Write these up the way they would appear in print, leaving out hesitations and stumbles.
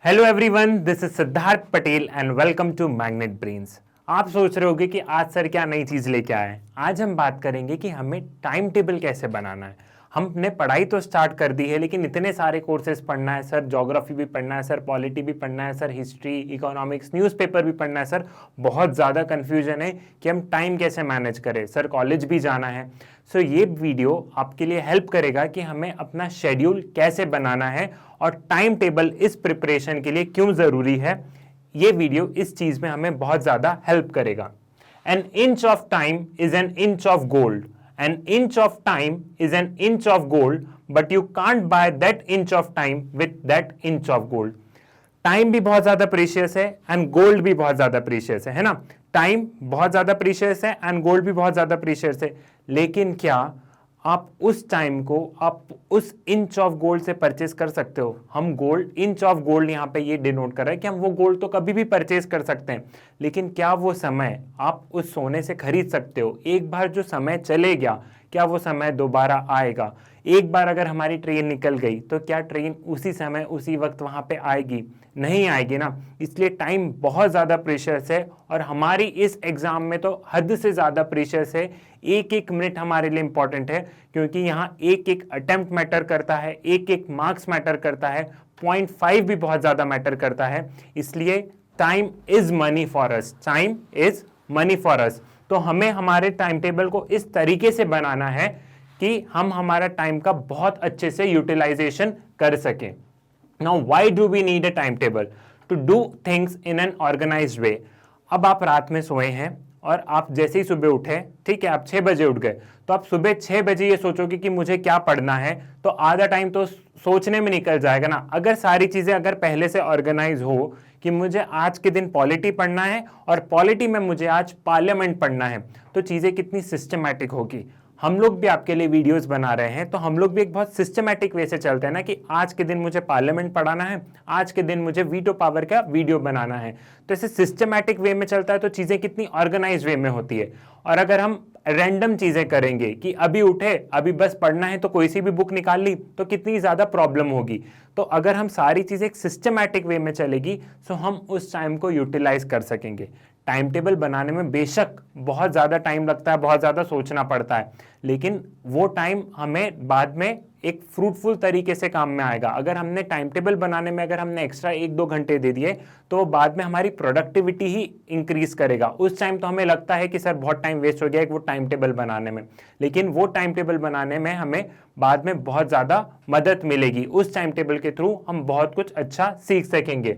Hello everyone, this is Siddharth Patel and welcome to Magnet Brains. आप सोच रहे होंगे कि आज सर क्या नई चीज लेके आए हैं। आज हम बात करेंगे कि हमें टाइम टेबल कैसे बनाना है। हमने पढ़ाई तो स्टार्ट कर दी है, लेकिन इतने सारे कोर्सेज पढ़ना है सर। ज्योग्राफी भी पढ़ना है सर, पॉलिटी भी पढ़ना है सर, हिस्ट्री, इकोनॉमिक्स, न्यूज़पेपर भी पढ़ना है सर। बहुत ज़्यादा कन्फ्यूजन है कि हम टाइम कैसे मैनेज करें सर। कॉलेज भी जाना है। सो ये वीडियो आपके लिए हेल्प करेगा कि हमें अपना शेड्यूल कैसे बनाना है और टाइम टेबल इस प्रिपरेशन के लिए क्यों ज़रूरी है। ये वीडियो इस चीज़ में हमें बहुत ज़्यादा हेल्प करेगा। An inch of time is an inch of gold. An inch of time is an inch of gold, but you can't buy that inch of time with that inch of gold. Time भी बहुत ज्यादा precious है and gold भी बहुत ज्यादा precious है ना। Time बहुत ज्यादा प्रीशियस है एंड गोल्ड भी बहुत ज्यादा प्रीशियस है, लेकिन क्या आप उस टाइम को आप उस इंच ऑफ गोल्ड से परचेज कर सकते हो? हम गोल्ड, इंच ऑफ गोल्ड यहाँ पे ये डिनोट कर रहा है कि हम वो गोल्ड तो कभी भी परचेज कर सकते हैं, लेकिन क्या वो समय आप उस सोने से खरीद सकते हो? एक बार जो समय चले गया, क्या वो समय दोबारा आएगा? एक बार अगर हमारी ट्रेन निकल गई तो क्या ट्रेन उसी समय उसी वक्त वहां पे आएगी? नहीं आएगी ना। इसलिए टाइम बहुत ज़्यादा प्रीशियस है और हमारी इस एग्जाम में तो हद से ज़्यादा प्रीशियस है। एक एक मिनट हमारे लिए इंपॉर्टेंट है, क्योंकि यहाँ एक एक अटेम्प्ट मैटर करता है, एक एक मार्क्स मैटर करता है, 0.5 भी बहुत ज़्यादा मैटर करता है। इसलिए time is money for us, time is money for us. तो हमें हमारे टाइम टेबल को इस तरीके से बनाना है कि हम हमारा टाइम का बहुत अच्छे से यूटिलाइजेशन कर सकें। Now, why do we need a timetable? To do things in an organized way. अब आप रात में सोए हैं और आप जैसे ही सुबह उठे, ठीक है, आप 6 बजे उठ गए, तो आप सुबह 6 बजे ये सोचोगे कि मुझे क्या पढ़ना है, तो आधा टाइम तो सोचने में निकल जाएगा ना। अगर सारी चीज़ें अगर पहले से ऑर्गेनाइज हो कि मुझे आज के दिन पॉलिटी पढ़ना है और पॉलिटी में मुझे आज पार्लियामेंट पढ़ना है, तो चीज़ें कितनी सिस्टमैटिक होगी। हम लोग भी आपके लिए वीडियोस बना रहे हैं, तो हम लोग भी एक बहुत सिस्टमैटिक वे से चलते हैं ना कि आज के दिन मुझे पार्लियामेंट पढ़ाना है, आज के दिन मुझे वीटो पावर का वीडियो बनाना है। तो ऐसे सिस्टमैटिक वे में चलता है तो चीज़ें कितनी ऑर्गेनाइज वे में होती है। और अगर हम रैंडम चीज़ें करेंगे कि अभी उठे, अभी बस पढ़ना है, तो कोई सी भी बुक निकाल ली, तो कितनी ज़्यादा प्रॉब्लम होगी। तो अगर हम सारी चीज़ें एक सिस्टमैटिक वे में चलेगी तो हम उस टाइम को यूटिलाइज कर सकेंगे। टाइम टेबल बनाने में बेशक बहुत ज़्यादा टाइम लगता है, बहुत ज़्यादा सोचना पड़ता है, लेकिन वो टाइम हमें बाद में एक फ्रूटफुल तरीके से काम में आएगा। अगर हमने टाइम टेबल बनाने में अगर हमने एक्स्ट्रा 1-2 घंटे दे दिए तो बाद में हमारी प्रोडक्टिविटी ही इंक्रीज करेगा। उस टाइम तो हमें लगता है कि सर बहुत टाइम वेस्ट हो गया वो टाइम टेबल बनाने में, लेकिन वो टाइम टेबल बनाने में हमें बाद में बहुत ज़्यादा मदद मिलेगी। उस टाइम टेबल के थ्रू हम बहुत कुछ अच्छा सीख सकेंगे।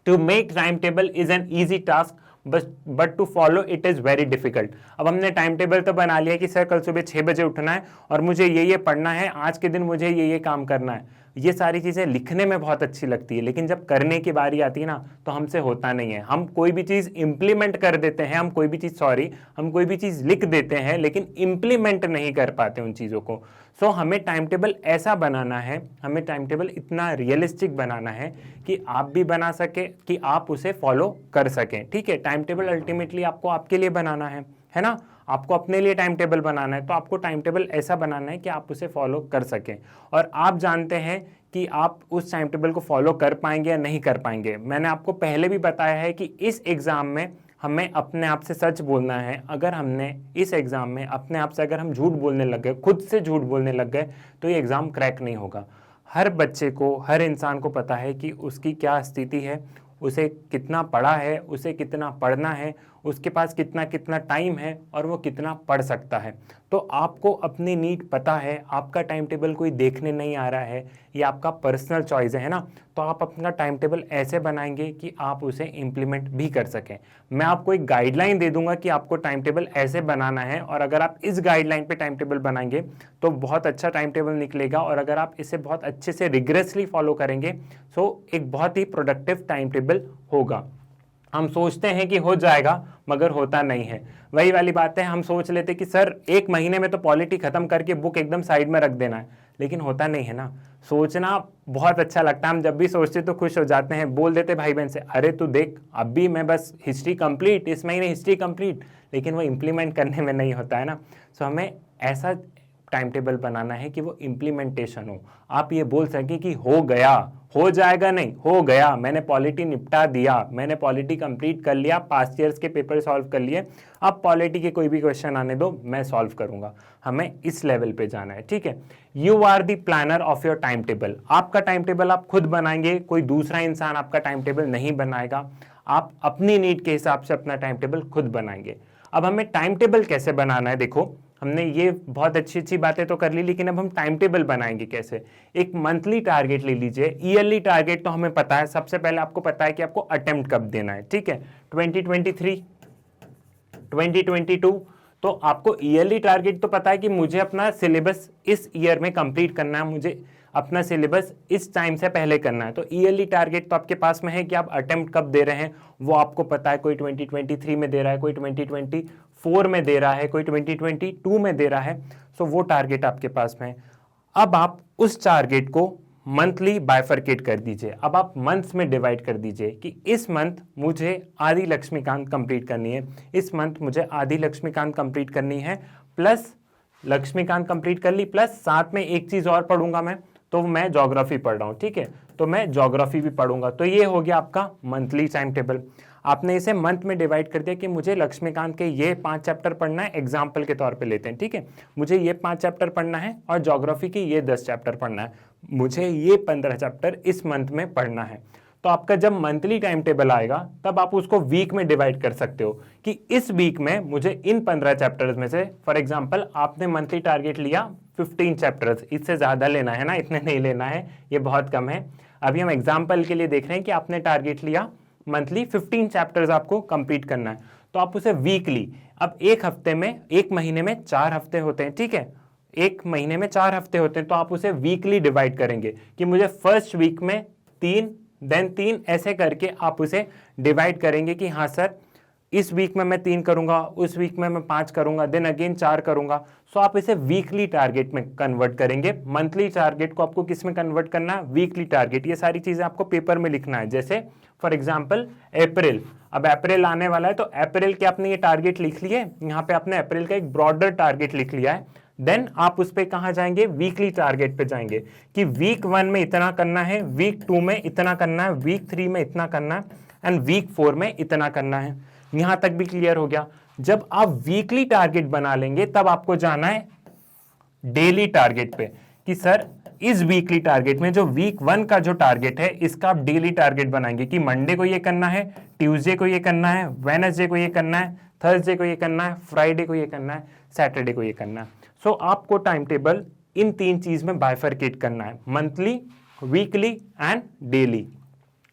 To make time table is an easy task but to follow it is very difficult. अब हमने टाइम टेबल तो बना लिया कि सर कल सुबह 6 बजे उठना है और मुझे ये पढ़ना है, आज के दिन मुझे ये काम करना है। ये सारी चीज़ें लिखने में बहुत अच्छी लगती है, लेकिन जब करने की बारी आती है ना तो हमसे होता नहीं है। हम कोई भी चीज़ इम्प्लीमेंट कर देते हैं, हम कोई भी चीज़ लिख देते हैं, लेकिन इम्प्लीमेंट नहीं कर पाते उन चीज़ों को। सो हमें टाइम टेबल ऐसा बनाना है, हमें टाइम टेबल इतना रियलिस्टिक बनाना है कि आप भी बना सके, कि आप उसे फॉलो कर सकें। ठीक है, टाइम टेबल अल्टीमेटली आपको आपके लिए बनाना है ना। आपको अपने लिए टाइम टेबल बनाना है, तो आपको टाइम टेबल ऐसा बनाना है कि आप उसे फॉलो कर सकें। और आप जानते हैं कि आप उस टाइम टेबल को फॉलो कर पाएंगे या नहीं कर पाएंगे। मैंने आपको पहले भी बताया है कि इस एग्ज़ाम में हमें अपने आप से सच बोलना है। अगर हमने इस एग्ज़ाम में अपने आप से अगर हम झूठ बोलने लग गए, खुद से झूठ बोलने लग गए, तो ये एग्ज़ाम क्रैक नहीं होगा। हर बच्चे को, हर इंसान को पता है कि उसकी क्या स्थिति है, उसे कितना पढ़ा है, उसे कितना पढ़ना है, उसके पास कितना कितना टाइम है और वो कितना पढ़ सकता है। तो आपको अपनी नीड पता है, आपका टाइम टेबल कोई देखने नहीं आ रहा है, ये आपका पर्सनल चॉइस है ना। तो आप अपना टाइम टेबल ऐसे बनाएंगे कि आप उसे इम्प्लीमेंट भी कर सकें। मैं आपको एक गाइडलाइन दे दूंगा कि आपको टाइम टेबल ऐसे बनाना है, और अगर आप इस गाइडलाइन पे टाइम टेबल बनाएंगे तो बहुत अच्छा टाइम टेबल निकलेगा। और अगर आप इसे बहुत अच्छे से रिग्रेसली फॉलो करेंगे तो एक बहुत ही प्रोडक्टिव टाइम टेबल होगा। हम सोचते हैं कि हो जाएगा, मगर होता नहीं है। वही वाली बात है, हम सोच लेते कि सर 1 महीने में तो पॉलिटी खत्म करके बुक एकदम साइड में रख देना है, लेकिन होता नहीं है ना। सोचना बहुत अच्छा लगता है, हम जब भी सोचते तो खुश हो जाते हैं, बोल देते भाई बहन से, अरे तू देख अभी मैं बस हिस्ट्री कंप्लीट, इस महीने हिस्ट्री कंप्लीट, लेकिन वो इम्प्लीमेंट करने में नहीं होता है ना। सो हमें ऐसा टाइम टेबल बनाना है कि वो इम्प्लीमेंटेशन हो, आप ये बोल सकें कि हो गया, हो जाएगा नहीं, हो गया, मैंने पॉलिटी निपटा दिया, मैंने पॉलिटी कंप्लीट कर लिया, पास्ट ईयर्स के पेपर सॉल्व कर लिए, अब पॉलिटी के कोई भी क्वेश्चन आने दो, मैं सॉल्व करूंगा। हमें इस लेवल पे जाना है, ठीक है। You are the planner of your time table, आपका टाइम टेबल आप खुद बनाएंगे, कोई दूसरा इंसान आपका टाइम टेबल नहीं बनाएगा, आप अपनी नीड के हिसाब से अपना टाइम टेबल खुद बनाएंगे। अब हमें टाइम टेबल कैसे बनाना है, देखो हमने ये बहुत अच्छी अच्छी बातें तो कर ली, लेकिन अब हम टाइम टेबल बनाएंगे कैसे। एक मंथली टारगेट ले लीजिए, ईयरली टारगेट तो हमें पता है, सबसे पहले आपको पता है कि आपको अटेम्प्ट कब देना है, ठीक है, 2023, 2022, तो आपको ईयरली टारगेट तो पता है कि मुझे अपना सिलेबस इस ईयर में कंप्लीट करना है, मुझे अपना सिलेबस इस टाइम से पहले करना है। तो ईयरली टारगेट तो आपके पास में है कि आप अटेम्प्ट कब दे रहे हैं, वो आपको पता है, कोई 2023 में दे रहा है, कोई 2024 में दे रहा है, कोई 2022 में दे रहा है, सो वो टारगेट आपके पास में है। अब आप उस टारगेट को मंथली बाइफरकेट कर दीजिए, अब आप मंथ्स में डिवाइड कर दीजिए कि इस मंथ मुझे आधी लक्ष्मीकांत कंप्लीट करनी है, इस मंथ मुझे आधी लक्ष्मीकांत कंप्लीट करनी है, प्लस लक्ष्मीकांत कंप्लीट कर ली, प्लस साथ में एक चीज और पढ़ूंगा मैं, तो मैं ज्योग्राफी पढ़ रहा हूं, ठीक है, तो मैं ज्योग्राफी भी पढ़ूंगा। तो ये हो गया आपका मंथली टाइम टेबल। आपने इसे मंथ में डिवाइड कर दिया कि मुझे लक्ष्मीकांत के ये 5 चैप्टर पढ़ना है, एग्जाम्पल के तौर पे लेते हैं, ठीक है, मुझे ये 5 चैप्टर पढ़ना है और ज्योग्राफी की ये 10 चैप्टर पढ़ना है, मुझे ये 15 चैप्टर इस मंथ में पढ़ना है। तो आपका जब मंथली टाइम टेबल आएगा तब आप उसको वीक में डिवाइड कर सकते हो कि इस वीक में मुझे इन 15 चैप्टर्स में से, फॉर एग्जांपल आपने मंथली टारगेट लिया 15 चैप्टर्स, इससे ज्यादा लेना है ना, इतने नहीं लेना है, ये बहुत कम है। अभी हम एग्जांपल के लिए देख रहे हैं कि आपने टारगेट लिया मंथली 15 चैप्टर्स आपको कंप्लीट करना है, तो आप उसे वीकली, अब एक हफ्ते में, एक महीने में 4 हफ्ते होते हैं, ठीक है, एक महीने में 4 हफ्ते होते हैं, तो आप उसे वीकली डिवाइड करेंगे कि मुझे फर्स्ट वीक में 3, देन 3, ऐसे करके आप उसे डिवाइड करेंगे कि हाँ सर इस वीक में मैं 3 करूंगा, उस वीक में मैं 5 करूंगा, देन अगेन 4 करूंगा। सो आप इसे वीकली टारगेट में कन्वर्ट करेंगे। मंथली टारगेट को आपको किस में कन्वर्ट करना है, वीकली टारगेट। ये सारी चीजें आपको पेपर में लिखना है। जैसे फॉर एग्जाम्पल अप्रैल, अब अप्रैल आने वाला है, तो अप्रैल के आपने ये टारगेट लिख लिए, यहाँ पे आपने अप्रैल का एक ब्रॉडर टारगेट लिख लिया है। देन आप उस पे कहां जाएंगे, वीकली टारगेट पे जाएंगे कि वीक 1 में इतना करना है, वीक 2 में इतना करना है, वीक 3 में इतना करना है, एंड वीक 4 में इतना करना है। यहां तक भी क्लियर हो गया। जब आप वीकली टारगेट बना लेंगे तब आपको जाना है डेली टारगेट पे कि सर इस वीकली टारगेट में जो वीक 1 का जो टारगेट है इसका आप डेली टारगेट बनाएंगे कि मंडे को ये करना है, ट्यूसडे को ये करना है, वेडनेसडे को ये करना है, थर्सडे को ये करना है, फ्राइडे को ये करना है, सैटरडे को ये करना है। सो आपको टाइम टेबल इन 3 चीज में बाइफरकेट करना है, monthly, weekly and daily.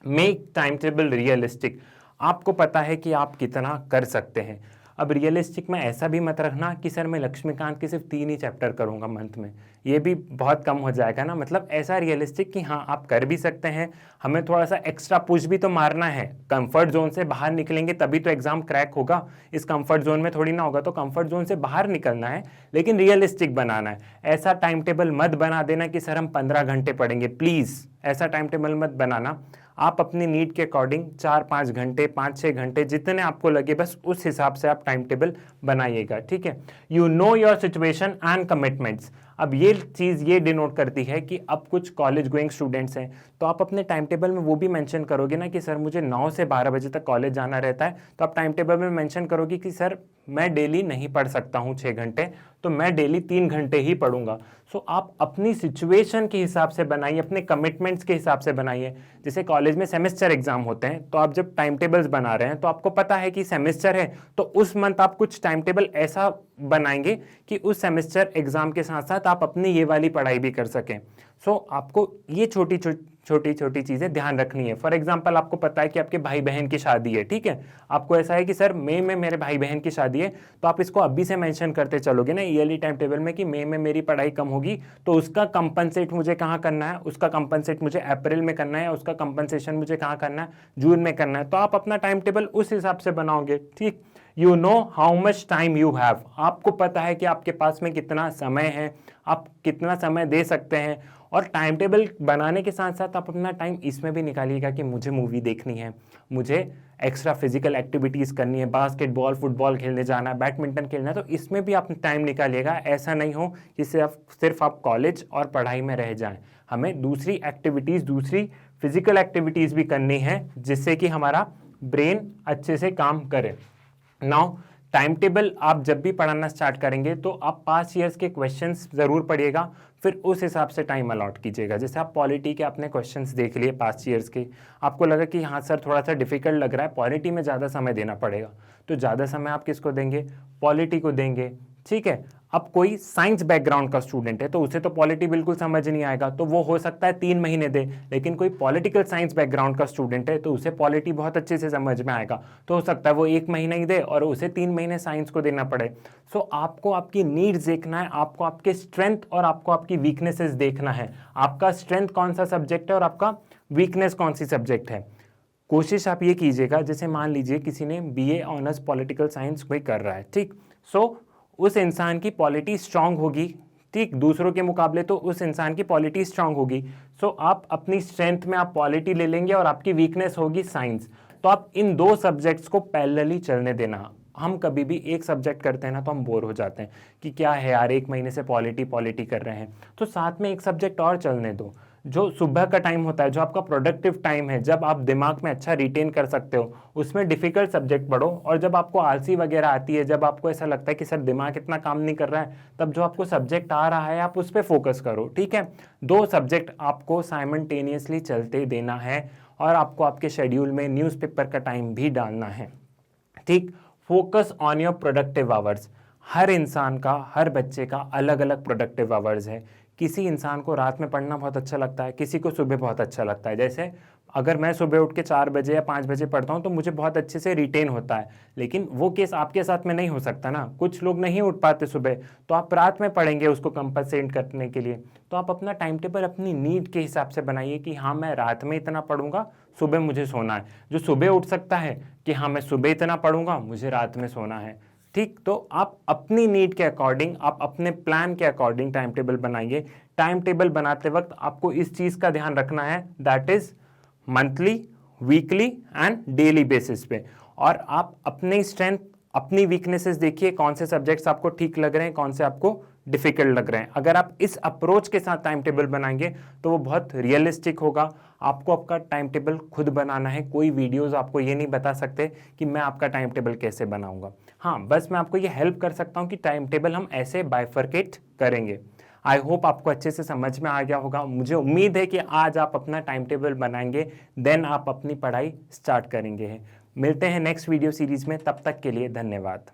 Make time table realistic. आपको पता है कि आप कितना कर सकते हैं। अब रियलिस्टिक में ऐसा भी मत रखना कि सर मैं लक्ष्मीकांत के सिर्फ 3 ही चैप्टर करूंगा मंथ में, ये भी बहुत कम हो जाएगा ना। मतलब ऐसा रियलिस्टिक कि हाँ आप कर भी सकते हैं, हमें थोड़ा सा एक्स्ट्रा पुश भी तो मारना है। कंफर्ट जोन से बाहर निकलेंगे तभी तो एग्जाम क्रैक होगा, इस कंफर्ट जोन में थोड़ी ना होगा। तो कंफर्ट जोन से बाहर निकलना है, लेकिन रियलिस्टिक बनाना है। ऐसा टाइम टेबल मत बना देना कि सर हम 15 घंटे पढ़ेंगे, प्लीज ऐसा टाइम टेबल मत बनाना। आप अपनी नीड के अकॉर्डिंग 4-5 घंटे, 5-6 घंटे, जितने आपको लगे बस उस हिसाब से आप टाइम टेबल बनाइएगा, ठीक है। You know your situation and commitments. अब ये चीज़ ये डिनोट करती है कि अब कुछ कॉलेज गोइंग स्टूडेंट्स हैं, तो आप अपने टाइम टेबल में वो भी मेंशन करोगे ना कि सर मुझे 9 से 12 बजे तक कॉलेज जाना रहता है, तो आप टाइम टेबल में मेंशन करोगे कि सर मैं डेली नहीं पढ़ सकता हूँ 6 घंटे, तो मैं डेली 3 घंटे ही पढ़ूंगा। सो आप अपनी सिचुएशन के हिसाब से बनाइए, अपने कमिटमेंट्स के हिसाब से बनाइए। जैसे कॉलेज में सेमेस्टर एग्जाम होते हैं, तो आप जब टाइम टेबल्स बना रहे हैं तो आपको पता है कि सेमेस्टर है, तो उस मंथ आप कुछ टाइम टेबल ऐसा बनाएंगे कि उस सेमेस्टर एग्जाम के साथ साथ आप अपनी ये वाली पढ़ाई भी कर सकें। सो आपको ये छोटी छोटी चीजें ध्यान रखनी है। फॉर एग्जांपल आपको पता है कि आपके भाई बहन की शादी है, ठीक है, आपको ऐसा है कि सर मई में मेरे भाई बहन की शादी है, तो आप इसको अभी से मेंशन करते चलोगे ना ईयरली टाइम टेबल में कि मई में मेरी पढ़ाई कम होगी, तो उसका कंपनसेट मुझे कहाँ करना है, उसका कंपनसेट मुझे अप्रैल में करना है, उसका कंपनसेशन मुझे कहाँ करना है, जून में करना है। तो आप अपना टाइम टेबल उस हिसाब से बनाओगे, ठीक। You know how much time you have. आपको पता है कि आपके पास में कितना समय है, आप कितना समय दे सकते हैं, और टाइम टेबल बनाने के साथ साथ आप अपना टाइम इसमें भी निकालिएगा कि मुझे मूवी देखनी है, मुझे एक्स्ट्रा फिजिकल एक्टिविटीज़ करनी है, बास्केटबॉल फुटबॉल खेलने जाना है, बैडमिंटन खेलना है, तो इसमें भी आप टाइम निकालिएगा। ऐसा नहीं हो कि सिर्फ आप कॉलेज और पढ़ाई में रह जाएं। हमें दूसरी एक्टिविटीज़, दूसरी फिजिकल एक्टिविटीज़ भी करनी है जिससे कि हमारा ब्रेन अच्छे से काम करे। नाउ टाइम टेबल आप जब भी पढ़ाना स्टार्ट करेंगे तो आप पास्ट ईयर्स के क्वेश्चंस ज़रूर पढ़िएगा, फिर उस हिसाब से टाइम अलॉट कीजिएगा। जैसे आप पॉलिटी के अपने क्वेश्चंस देख लिए पास्ट ईयर्स के, आपको लगा कि हाँ सर थोड़ा सा डिफिकल्ट लग रहा है, पॉलिटी में ज़्यादा समय देना पड़ेगा, तो ज़्यादा समय आप किसको देंगे? पॉलिटी को देंगे, ठीक है। अब कोई साइंस बैकग्राउंड का स्टूडेंट है तो उसे तो पॉलिटी बिल्कुल समझ नहीं आएगा, तो वो हो सकता है 3 महीने दे, लेकिन कोई पॉलिटिकल साइंस बैकग्राउंड का स्टूडेंट है तो उसे पॉलिटी बहुत अच्छे से समझ में आएगा, तो हो सकता है वो 1 महीना ही दे और उसे 3 महीने साइंस को देना पड़े। सो आपको आपकी नीड्स देखना है, आपको आपके स्ट्रेंथ और आपको आपकी वीकनेसेस देखना है। आपका स्ट्रेंथ कौन सा सब्जेक्ट है और आपका वीकनेस कौन सी सब्जेक्ट है। कोशिश आप ये कीजिएगा, जैसे मान लीजिए किसी ने BA ऑनर्स पॉलिटिकल साइंस कोई कर रहा है, ठीक, सो उस इंसान की पॉलिटी स्ट्रांग होगी, ठीक, दूसरों के मुकाबले तो उस इंसान की पॉलिटी स्ट्रांग होगी। सो आप अपनी स्ट्रेंथ में आप पॉलिटी ले लेंगे और आपकी वीकनेस होगी साइंस, तो आप इन 2 सब्जेक्ट्स को पैरेलली चलने देना। हम कभी भी एक सब्जेक्ट करते हैं ना तो हम बोर हो जाते हैं कि क्या है यार 1 महीने से पॉलिटी कर रहे हैं, तो साथ में एक सब्जेक्ट और चलने दो। जो सुबह का टाइम होता है, जो आपका प्रोडक्टिव टाइम है, जब आप दिमाग में अच्छा रिटेन कर सकते हो, उसमें डिफिकल्ट सब्जेक्ट पढ़ो। और जब आपको आलसी वगैरह आती है, जब आपको ऐसा लगता है कि सर दिमाग इतना काम नहीं कर रहा है, तब जो आपको सब्जेक्ट आ रहा है आप उस पर फोकस करो, ठीक है। 2 सब्जेक्ट आपको साइमल्टेनियसली चलते देना है और आपको आपके शेड्यूल में न्यूज़पेपर का टाइम भी डालना है, ठीक। Focus on your productive hours. हर इंसान का, हर बच्चे का अलग अलग प्रोडक्टिव आवर्स है। किसी इंसान को रात में पढ़ना बहुत अच्छा लगता है, किसी को सुबह बहुत अच्छा लगता है। जैसे अगर मैं सुबह उठ के 4 बजे या 5 बजे पढ़ता हूँ तो मुझे बहुत अच्छे से रिटेन होता है, लेकिन वो केस आपके साथ में नहीं हो सकता ना। कुछ लोग नहीं उठ पाते सुबह, तो आप रात में पढ़ेंगे उसको कंपनसेट करने के लिए। तो आप अपना टाइम टेबल अपनी नीड के हिसाब से बनाइए कि हाँ मैं रात में इतना पढ़ूंगा, सुबह मुझे सोना है। जो सुबह उठ सकता है कि हाँ मैं सुबह इतना पढ़ूंगा, मुझे रात में सोना है, ठीक। तो आप अपनी नीड के अकॉर्डिंग, आप अपने प्लान के अकॉर्डिंग टाइम टेबल बनाइए। टाइम टेबल बनाते वक्त आपको इस चीज़ का ध्यान रखना है, that is monthly, weekly and daily basis पे। और आप अपनी स्ट्रेंथ, अपनी वीकनेसेस देखिए, कौन से सब्जेक्ट्स आपको ठीक लग रहे हैं, कौन से आपको डिफिकल्ट लग रहे हैं। अगर आप इस अप्रोच के साथ टाइम टेबल बनाएंगे तो वो बहुत रियलिस्टिक होगा। आपको आपका टाइम टेबल खुद बनाना है, कोई वीडियोस आपको ये नहीं बता सकते कि मैं आपका टाइम टेबल कैसे बनाऊंगा। हाँ, बस मैं आपको ये हेल्प कर सकता हूँ कि टाइम टेबल हम ऐसे बाइफरकेट करेंगे। आई होप आपको अच्छे से समझ में आ गया होगा। मुझे उम्मीद है कि आज आप अपना टाइम टेबल बनाएंगे, देन आप अपनी पढ़ाई स्टार्ट करेंगे। मिलते हैं नेक्स्ट वीडियो सीरीज में, तब तक के लिए धन्यवाद।